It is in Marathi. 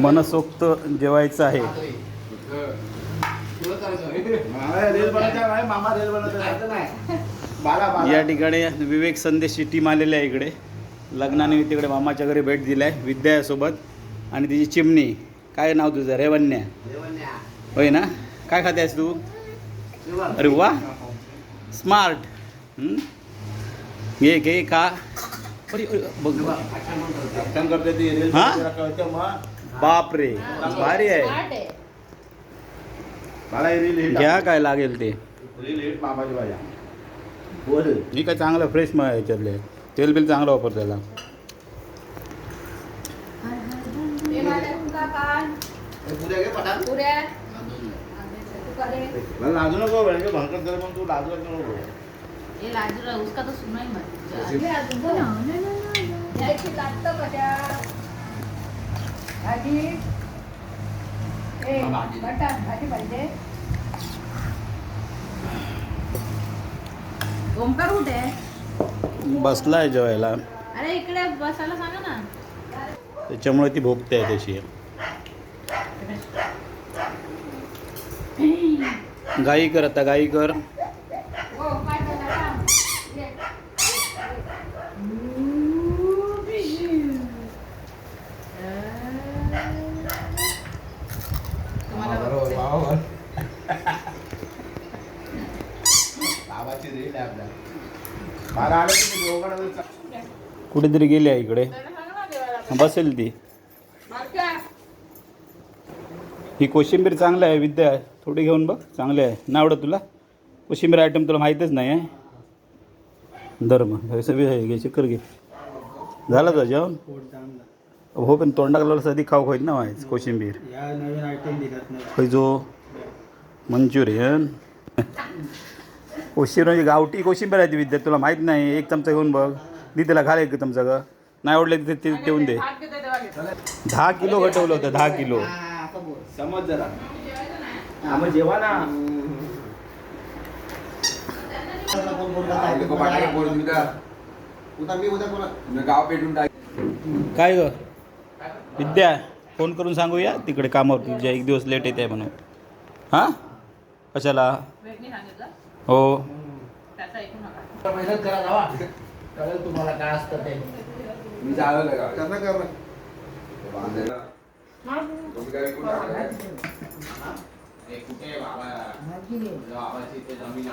मनसोक्त जेवायचं आहे. या ठिकाणी विवेक संदेशची टीम आलेली आहे इकडे. लग्नाने तिकडे मामाच्या घरी भेट दिली आहे विद्यासोबत आणि तिची चिमणी. काय नाव तुझं? रेवन्या होय ना? काय खाते आहेस तू? अरे वा, स्मार्ट. घे घे खा. बघ बाप रे, भारी आहे. घ्या काय लागेल ते. ही काय चांगलं फ्रेश मग याच्यातले तेल बिल चांगलं वापर त्याला. लाजू नको भाकर कर पण तू लाजू नको. उसका तो सुना ही मत. ओमकार कुठे आहे? बसलाय जेवायला. अरे इकडे बसायला सांगा ना. त्याच्यामुळे ती भोगते आहे तशी. गाई कर आता, गाई कर. कुठेतरी गेली आहे इकडे. बसेल ती. ही कोशिंबीर चांगली आहे विद्या, थोडी घेऊन बघ. चांगली आहे ना? आवडत तुला कोशिंबीर आयटम? तुला माहीतच नाही आहे. दर मग सगळी घे, चक्कर घे. झालं का जेवण? हो पण तोंडाला लागलं सधी खाऊ खाईत ना व्हायच कोशिंबीर. खयचो मंचुरियन. कोशिंबीर म्हणजे गावठी कोशिंबीर आहे ती विद्या, तुला माहीत नाही. एक चमचा घेऊन बघ. दी त्याला घाल एक चमचा ग. नाही आवडलं ते देऊन दे. 10 किलो घटवलं होतं, 10 किलो. समज जरा. मग जेवा ना. काय ग विद्या, फोन करून सांगूया तिकडे कामावर तुझ्या एक दिवस लेट येते म्हणून. हां कशाला? हो तुम्हाला काय असतं ते. मी कुठे बाबा जमीन